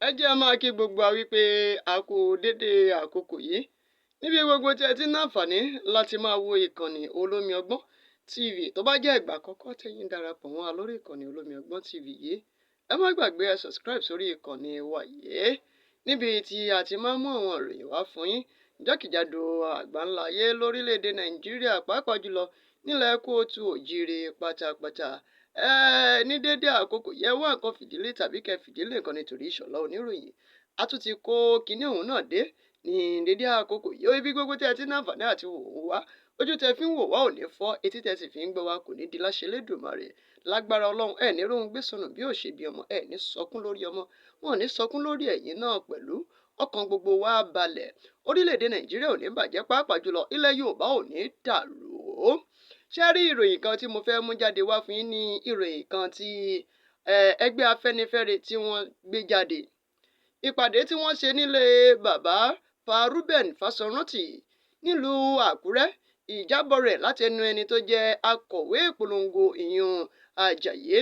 Ẹ jẹ́ máa kí gbogbo wa wípé a kú dédé àkókò yìí. Níbi gbogbo tí ẹ ti ní àǹfààní láti máa wo ìkànnì Olómi Ọgbọ́n TV. Tó bá jẹ́ ìgbà àkọ́kọ́ tẹ́yin darapọ̀ mọ́ wa lórí ìkànnì Olómi Ọgbọ́n TV yìí, ẹ má gbàgbé ẹ subscribe sórí ìkànnì wa yìí, níbi tí a ti máa mú àwọn ìròyìn wá fún yín jákèjádò àgbáńlá ayé lórílẹ̀‐èdè Nàìjíríà, pàápàá jùlọ nílẹ̀ kóòtù òjíire pátápátá. Ní dédé àkókò yẹ wá nǹkan fìdílé tàbí kẹ́ fìdílé nǹkan nítorí Ìṣọ̀lá oníròyìn. A tún ti kó kinní ọ̀hún náà dé ní dédé àkókò yìí. Ibi gbogbo tí ẹ ti ní àǹfààní àti wò wá, ojú tẹ fi ń wò wá ò ní fọ́, etí tẹ sì fi ń gbọ́ wá kò ní di láṣẹ Elédùmarè. Lágbára Ọlọ́run, ẹ ní rohun gbé sọnù bí ò ṣe bí ọmọ, ẹ ní sọkún lórí ọmọ, wọn ò ní sọkún lórí ẹ̀yin náà pẹ̀lú. Ọkàn gbogbo wa balẹ̀. Orílẹ̀-èdè Nàìjíríà ò ní bàjẹ́, pàápàá jùlọ ilẹ̀ Yorùbá ò ní dàrú. Ṣé rí ìròyìn kan tí mo fẹ́ mú jáde wá fún yín ní ìròyìn kan tí ẹgbẹ́ Afẹ́nifẹ́re tí wọ́n gbé jáde. Ìpàdé tí wọ́n ṣe nílé bàbá Pa Reuben Fásọrántì nílùú Àkúrẹ́, ìjábọ̀ rẹ̀ láti ẹnu ẹni tó jẹ́ akọ̀wé ìpolongo ìyún Àjàyí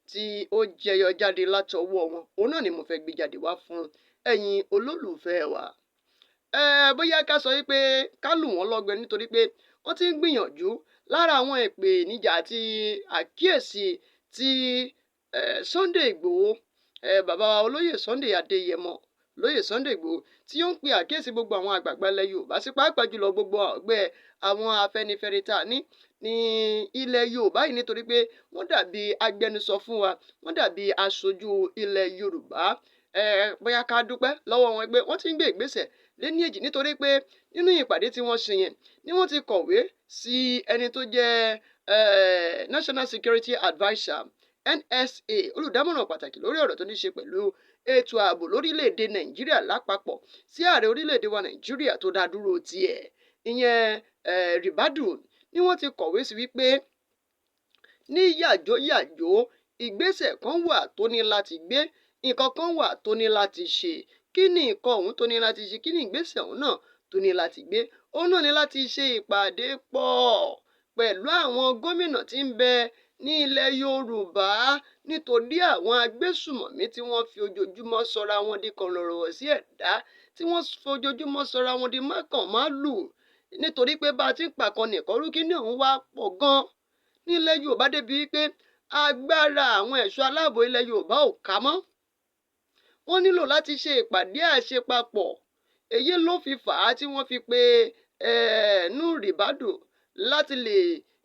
tí ó jẹyọ jáde látọwọ́ wọn. Òun náà ni mo fẹ́ gbé jáde wá fún ẹ̀yin olólùfẹ́ wa. Bóyá ká sọ wípé ká lù wọ́n lọ́gọ nítorí pé wọ́n ti ń gbìyànjú lára àwọn ìpèníjà àti àkíyèsí tí Sunday Igboho, bàbá olóyè Sunday Adéyẹmọ, olóyè Sunday Igboho tí ó ń pe àkíyèsí gbogbo àwọn àgbààgbà ilẹ̀ Yorùbá sí, pàápàá jùlọ gbogbo ọgbẹ́ àwọn Afẹ́nifẹ́re tá a ní ilẹ̀ Yorùbá yìí, nítorí pé wọ́n dàbí agbẹnusọ fún wa, wọ́n dàbí aṣojú ilẹ̀ Yorùbá. Bóyá ká dúpẹ́ lọ́wọ́ wọn pé wọ́n ti ń gbé ìgbésẹ̀ léní èjì, nítorí pé nínú ìpàdé tí wọ́n ṣe yẹn ni wọ́n ti kọ̀wé sí ẹni tó jẹ́ National Security Adviser NSA, olùdámọ̀ràn pàtàkì lórí ọ̀rọ̀ tó ní ṣe pẹ̀lú ètò ààbò lórílẹ̀‐èdè Nàìjíríà lápapọ̀, sí ààrẹ orílẹ̀‐èdè wa Nàìjíríà tó dá dúró tiẹ̀, ìyẹn Ribadu, ni wọ́n ti kọ̀wé sí wípé ní yàjóyàjó ìgbésẹ̀ kan wà tó ní láti gbé, nǹkan kan wà tó ní láti ṣe. Kí ni nǹkan ọ̀hún tó ní láti ṣe? Kí ni ìgbésẹ̀ ọ̀hún náà tó ní láti gbé? Òun náà ní láti ṣe ìpàdé pọ̀ pẹ̀lú àwọn gómìnà tí ń bẹ ní ilẹ̀ Yorùbá, nítorí àwọn agbésùmọ̀mí tí wọ́n fi ojoojúmọ́ sọra wọn di kọ̀lọ̀rọ̀ sí ẹ̀dá, tí wọ́n fi ojoojúmọ́ sọra wọn di mákànmálù, nítorí pé bá a ti ń pàkan nìkan rú, kí ni òun wá pọ̀ gan nílẹ̀ Yorùbá débi wípé agbára àwọn ẹ̀ṣọ́ aláàbò ilẹ̀ Yorùbá ò ká mọ́. Wọ́n nílò láti ṣe ìpàdé àṣepapọ̀. Èyí ló fi fà á tí wọ́n fi pe Ribadu láti lè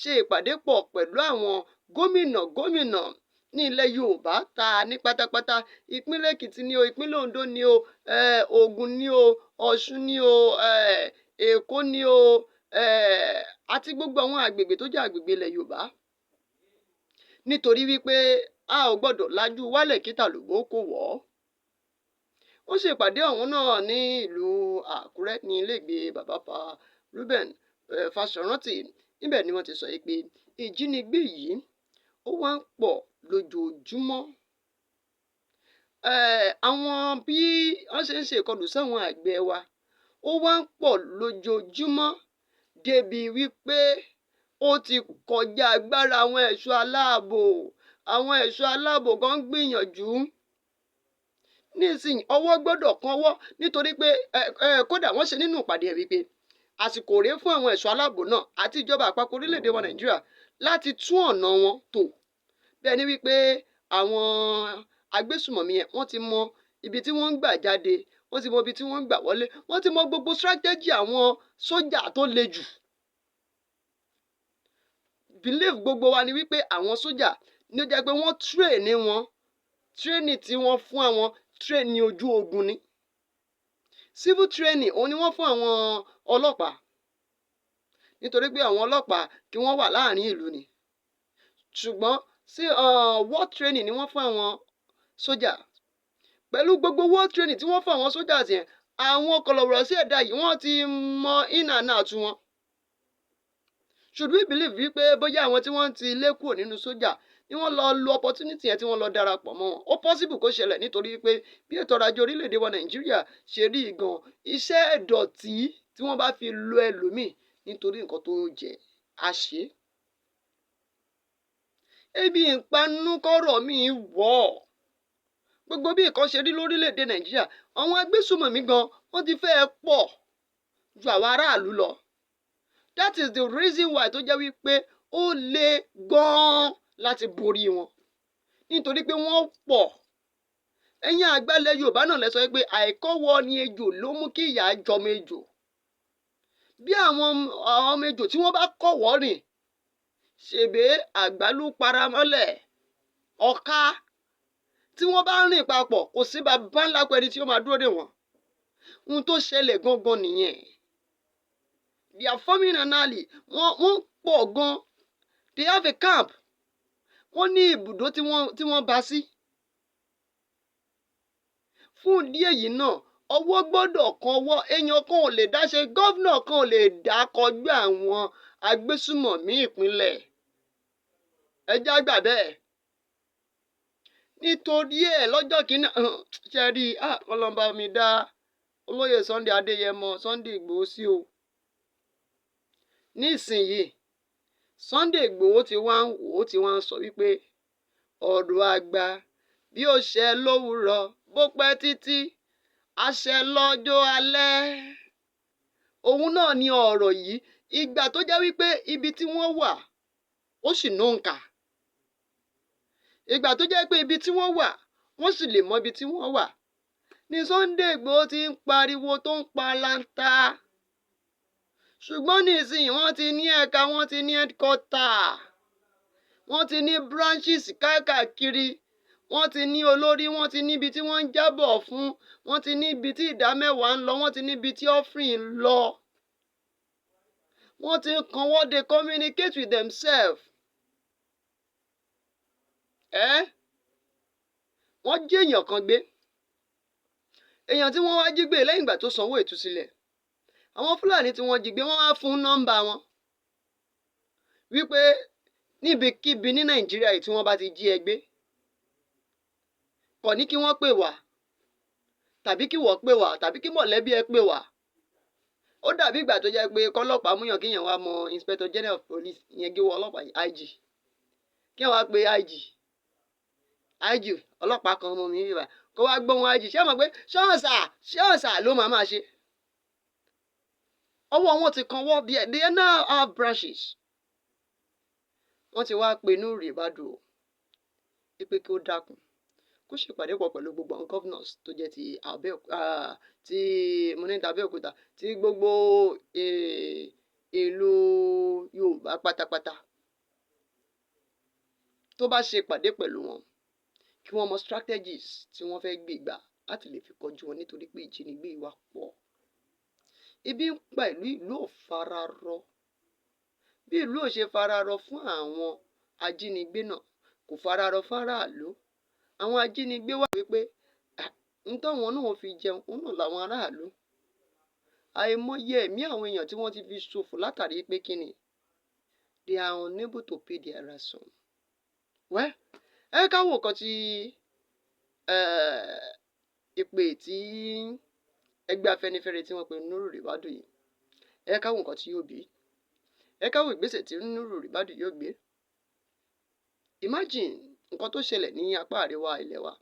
ṣe ìpàdé pọ̀ pẹ̀lú àwọn gómìnà ní ilẹ̀ Yorùbá ta ní pátápátá. Ìpínlẹ̀ Èkìtì ni o, ìpínlẹ̀ Ondo ni o, Ògùn ni o, Ọ̀ṣun ni o, Èkó ni o, àti gbogbo àwọn àgbègbè tó jẹ́ àgbègbè ilẹ̀ Yorùbá. Nítorí wípé a ò gbọ́dọ̀ lajú wálẹ̀ kí tàlùbọ́ kó wọ̀. Wọ́n ṣe ìpàdé ọ̀hún náà ní ìlú Àkúrẹ́ ní ilégbè bàbá Pa Reuben Fásọrántì. Níbẹ̀ ni wọ́n ti sọ pé ìjínigbé yìí ó wá ń pọ̀ lójoojúmọ́. Àwọn bí wọ́n ṣe ń ṣe ìkọlù sáwọn àgbẹ̀ wa ó wá ń pọ̀ lójoojúmọ́, débi wípé ó ti kọjá agbára àwọn ẹ̀ṣọ́ aláàbò. Àwọn ẹ̀ṣọ́ aláàbò kan ń gbìyànjú. Nísìnyí ọwọ́ gbọ́dọ̀ kan ọwọ́, nítorí pé kódà wọ́n ṣe nínú ìpàdé ẹ̀ wípé àsìkò rèé fún àwọn ẹ̀ṣọ́ aláàbò náà àti ìjọba àpapọ̀ orílẹ̀-èdè wa Nàìjíríà láti tún ọ̀nà wọn tò. Bẹ́ẹ̀ ni wípé àwọn agbésùmọ̀mí yẹn wọ́n ti mọ ibi tí wọ́n ń gbà jáde, wọ́n ti mọ ibi tí wọ́n ń gbà wọlé, wọ́n ti mọ gbogbo strategy àwọn sójà tó le jù. Belief gbogbo wa ni wípé àwọn sójà ní ó jẹ́ pé wọ́n train wọn, training tí wọ́n fún àwọn training ojú ogun ni. Civil training òun ni wọ́n fún àwọn ọlọ́pàá, nítorí pé àwọn ọlọ́pàá kí wọ́n wà láàrin ìlú ni. Ṣùgbọ́n war training ni wọ́n fún àwọn sójà. Pẹ̀lú gbogbo war training tí wọ́n fún àwọn sójà yẹn, àwọn kọ̀lọ̀rọ̀ sí ẹ̀dá yìí wọ́n ti mọ in and out wọn. Should we believe wípé bóyá àwọn tí wọ́n ti lé kúrò nínú sójà ni wọ́n lọ lo opportunity yẹn tí wọ́n lọ darapọ̀ mọ́ wọn? Ó possible kó ṣẹlẹ̀, nítorí pé bí ètò ọrọ̀ ajé orílẹ̀-èdè wa Nàìjíríà ṣe rí gan, iṣẹ́ ìdọ̀tí tí wọ́n bá fi lo ẹlòmíì nítorí nǹkan tó jẹ àṣé. Ebi ìpanu kọ́rọ̀ mi wọ̀. gbogbo bí nǹkan ṣe rí lórílẹ̀‐èdè Nàìjíríà àwọn agbésùmọ̀mí gan wọ́n ti fẹ́ pọ̀ ju àwọn aráàlú lọ. That is the reason why tó jẹ́ wípé ó le gan-an láti borí wọn nítorí pé wọ́n pọ̀. Ẹ̀yin àgbàlẹ̀ Yorùbá náà lẹ sọ pé àìkọ́wọ́ ni ejò ló mú kí ìyà jọmọ ejò. Bí àwọn ọmọ ejò tí wọ́n bá kọ́wọ́ rìn ṣèbé àgbálù paramọ́lẹ̀ ọ̀ka tí wọ́n bá rìn papọ̀ kò sí bàbá ńlá pẹ̀lú tí ó máa dúró dè wọ́n. Ohun tó ṣẹlẹ̀ gangan nìyẹn. They are forming an alley. Wọ́n pọ̀ gan. They have a camp. Wọ́n ní ibùdó tí wọ́n bá sí. Fún ìdí èyí náà ọwọ́ gbọ́dọ̀ kan ọwọ́. Èèyàn kan ò lè dá ṣe, gọ́vnà kan ò lè dá kọjú àwọn agbésùmọ̀mí ìpínlẹ̀. Ẹ já gbà bẹ́ẹ̀. Nítorí ẹ̀ lọ́jọ́ kìíní ṣe rí ọlọ́mọba mi dá olóyè Sunday Adéyẹmọ Sunday Ìgbòho sí o. Nísìnyìí Sunday Ìgbòho ti wá ń sọ wípé ọ̀rọ̀ àgbà bí ó ṣẹ lówùúrọ̀ bó pẹ́ títí àṣẹ lọ́jọ́ alẹ́. Òun náà ni ọ̀rọ̀ yìí ìgbà tó jẹ́ wípé ibi tí wọ́n wà ó sì nóǹkà. Ìgbà tó jẹ́ pé ibi tí wọ́n wà wọ́n sì lè mọ ibi tí wọ́n wà ni Sunday Ìgbòho ti ń pariwo tó ń pa láńtà. Ṣùgbọ́n nísìnyí wọ́n ti ní ẹ̀ka, wọ́n ti ní headquarter, wọ́n ti ní branches káàkiri, wọ́n ti ní olórí, wọ́n ti níbi tí wọ́n ń jábọ̀ fún, wọ́n ti níbi tí ìdámẹ́wàá ń lọ, wọ́n ti níbi tí offering ń lọ. Wọ́n ti kàn wọ́n, they communicate with themselves. Wọ́n jí èèyàn kan gbé. Èèyàn tí wọ́n wá jí gbé lẹ́yìn ìgbà tó sanwó ìtúsílẹ̀. Àwọn Fúlàní tí wọ́n jí gbé wọ́n wá fún nọ́mbà wọn wípé níbikíbi ní Nàìjíríà yìí tí wọ́n bá ti jí ẹ gbé kò ní kí wọ́n pè wá tàbí kí wọ́n pè wá tàbí kí mọ̀lẹ́bí ẹ pè wá. Ó dàbí ìgbà tó jẹ́ pé kọ́lọ́pàá múyàn kíyàn wá mọ Inspector General of Police ìyẹn gé wọ ọlọ́pàá IG kí wọ́n wá pe IG ọlọ́pàá kan mọ mi bíbá kó wá gbóhùn IG ṣé mọ̀ pé ṣọ́ọ̀ṣà ló máa ṣe. Ọwọ́ wọn ti kan wọ́ bí ẹ̀ they now have branches. Wọ́n ti wá pe Nuri Badu pé kí ó dákun kó ṣèpàdé pọ̀ pẹ̀lú gbogbo àwọn governors tó jẹ́ ti Abẹ́òkúta ti gbogbo ìlú Yorùbá pátápátá. Tó bá ṣe ìpàdé pẹ̀lú wọn kí wọ́n mọ strategies tí wọ́n fẹ́ gbé gbà láti lè fi kọjú wọn nítorí pé ìjínigbé wa pọ̀. Ebi ń pa ìlú ò fararọ. Bí ìlú ò ṣe fararọ fún àwọn ajínigbé náà kò fararọ fáráàlú. Àwọn ajínigbé wà wípé ntọ́wọn náà fi jẹun òun náà làwọn aráàlú. Àìmọye ẹ̀mí àwọn èèyàn tí wọ́n ti fi ṣòfò látàrí pé kíni they are unable to pay their ransom. Ẹ ká wò kan tí ìpè tí ẹgbẹ́ Afẹ́nifẹ́re tí wọ́n pe Nuri Badu yìí. Ẹ ká wò nǹkan tí yóò bí. Ẹ ká wò ìgbésẹ̀ tí Nuri Badu yóò gbé. Imagine nǹkan tó ṣẹlẹ̀ ní apá àríwá ilẹ̀ wa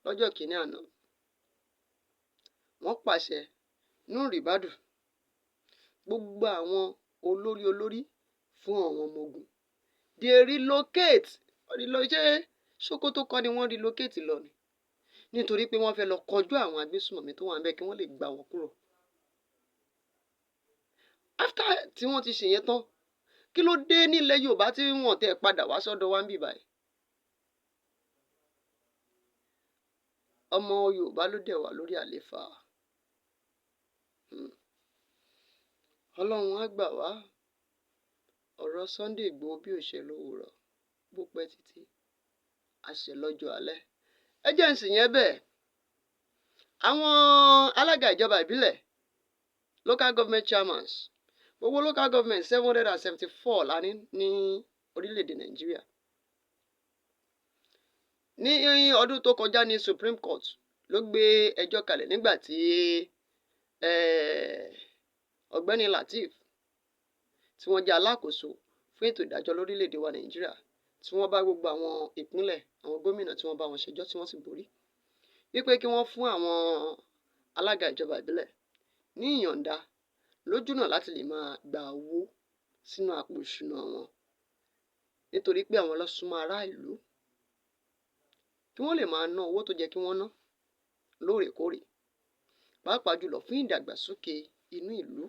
lọ́jọ́ kìíní àná. Wọ́n pàṣẹ Nuri Badu gbogbo àwọn olórí fún àwọn ọmọ ogun. They relocate. Ṣé Sókótó kọ́ ni wọ́n relocate lọ ni? Nítorí pé wọ́n fẹ́ lọ kọjú àwọn agbésùmọ̀mí tó wà níbẹ̀ kí wọ́n lè gbà wọ́n kúrò. After tí wọ́n ti ṣèyẹn tán kí ló dé nílẹ̀ Yorùbá tí wọ́n tẹ̀ padà wá sọ́dọ̀ wa ń bì báyìí? Ọmọ Yorùbá ló dẹ̀ wà lórí àléfà. Ọlọ́run á gbà wá. Ọ̀rọ̀ Sunday Ìgbòho bí ó ṣe lówùúrọ̀ bó pẹ́ títí àṣẹ lọ́jọ́ alẹ́. Ẹ jẹ́ ń sì yẹn bẹ́ẹ̀. Àwọn alága ìjọba ìbílẹ̀ local government chairmans gbogbo local government 774 la ní orílẹ̀-èdè Nàìjíríà. Ní ọdún tó kọjá ní Supreme Court ló gbé ẹjọ́ kalẹ̀ nígbà tí ọ̀gbẹ́ni Lateef tí wọ́n jẹ́ alákòóso fún ètò ìdájọ́ lórílẹ̀-èdè wa Nàìjíríà tí wọ́n bá gbogbo àwọn ìpínlẹ̀ àwọn gómìnà tí wọ́n bá wọn ṣẹjọ́ tí wọ́n sì borí wípé kí wọ́n fún àwọn alága ìjọba ìbílẹ̀ ní ìyọ̀ǹda lójúnà láti lè máa gba owó sínú àpò ìṣúná wọn nítorí pé àwọn ló súnmọ́ ará ìlú kí wọ́n lè máa ná owó tó jẹ́ kí wọ́n ná lóòrèkóòrè pàápàá jùlọ fún ìdàgbàsókè inú ìlú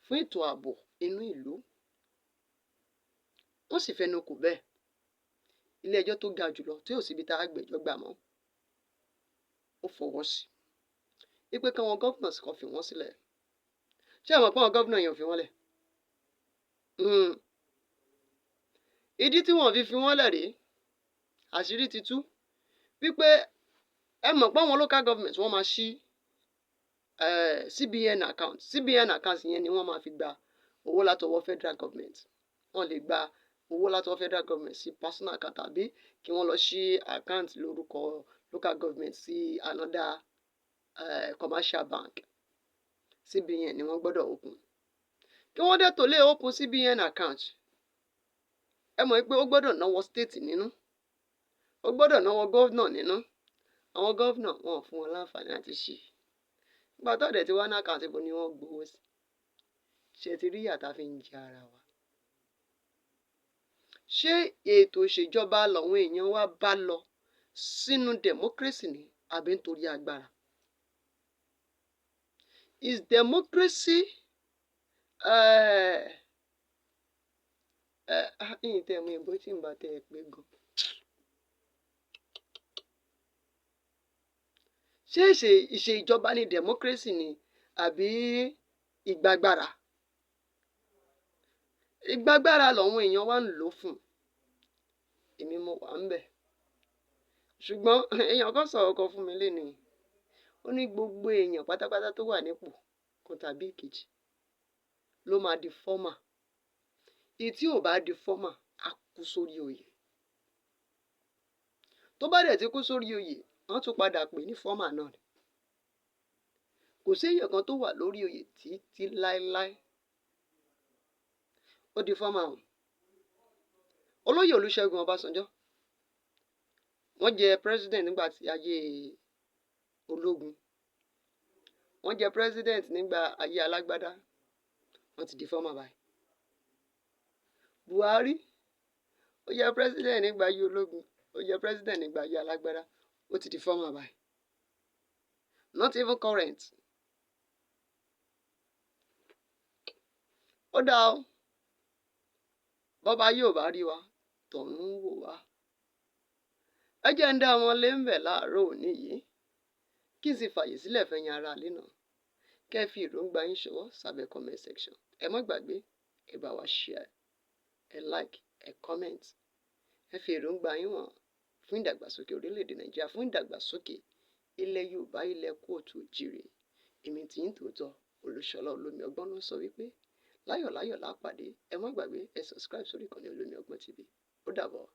fún ètò ààbò inú ìlú. Wọ́n sì fẹnu kò bẹ́ẹ̀ ilé ẹjọ́ tó ga jùlọ tí ò síbi tá a gbẹ́jọ́ gbà mọ́ ó fọwọ́ sí wípé káwọn gọ́vnà kan fi wọ́n sílẹ̀. Ṣé àwọn pọ́n gọ́vnà yẹn ò fi wọ́n lẹ̀? Ìdí tí wọ́n fi wọ́n lẹ̀ rèé àṣírí ti tú wípé ẹ mọ̀ pé àwọn local government wọ́n máa ṣí CBN account yẹn ni wọ́n máa fi gba owó látọwọ́ federal government. Wọ́n lè gba owó látọwọ́ federal government sí personal account tàbí kí wọ́n lọ ṣí account lórúkọ local government sí another commercial bank. CBN ni wọ́n gbọ́dọ̀ open. Kí wọ́n dẹ̀ tó lè open CBN account ẹ mọ̀ pé ó gbọ́dọ̀ náwó state nínú ó gbọ́dọ̀ náwó governor nínú. Àwọn governor wọn ò fún wọn láǹfààní àti ṣí. Nígbà tó dẹ̀ ti wá ní àkáǹtì ibo ni wọ́n gbowó sí. Ṣé ti rí ìyà tá fi ń jẹ ara wa? Ṣé ètò ìṣèjọba làwọn èèyàn wa bá lọ sínú democracy ni àbí nítorí agbára? Is democracy ìtẹ̀mú ìbò tí ń bá tẹ̀ ẹ́ pé gan. Ṣé ìṣèjọba ni democracy ni àbí ìgbàgbára? Ìgbàgbára làwọn èèyàn wa ń lò fún. Èmi mo wà ń bẹ̀. Ṣùgbọ́n èèyàn kan sọ̀rọ̀ kan fún mi lénìí. Ó ní gbogbo èèyàn pátápátá tó wà nípò kan tàbí ìkejì ló máa di former. Èyí tí ò bá di former á kú sórí oyè. Tó bá dẹ̀ ti kú sórí oyè wọ́n tún padà pè ní former náà ni. Kò sí èèyàn kan tó wà lórí oyè títí láéláé. Ó di former o. Olóyè Olúṣẹ́gun Ọbásanjọ́ wọ́n jẹ president nígbà tí ayé ológun. Wọ́n jẹ president nígbà ayé alágbádá. Wọ́n ti di former báyìí. Buhari ó jẹ president nígbà ayé ológun. Ó jẹ president nígbà ayé alágbádá. Ó ti di former báyìí. Not even current. Ó dá o. Bọ́ba yóò bá rí wa tọ̀run ń wò wá. Ẹ jẹ́ ń dá wọn lé ń bẹ̀ láàárọ̀ òní yìí kí n sì fàyè sílẹ̀ fẹ̀yìn ara lé náà kẹ́ ẹ fi èròǹgbà yín ṣọwọ́ sábẹ́ comment section. Ẹ má gbàgbé ẹ bá wa share ẹ like ẹ comment ẹ fi èròǹgbà yín hàn fún ìdàgbàsókè orílẹ̀-èdè Nàìjíríà fún ìdàgbàsókè ilẹ̀ Yorùbá ilẹ̀ Kóòtù Òjìrè. Èmi tí ń tòótọ́ Olúṣọlá Olómi Ọgbọ́n ló sọ wípé láyọ̀ láyọ̀ lápàdé ẹ má gbàgbé ẹ subscribe sórí ìkànnì Olómi Ọgbọ́n TV. Ó dàbọ̀.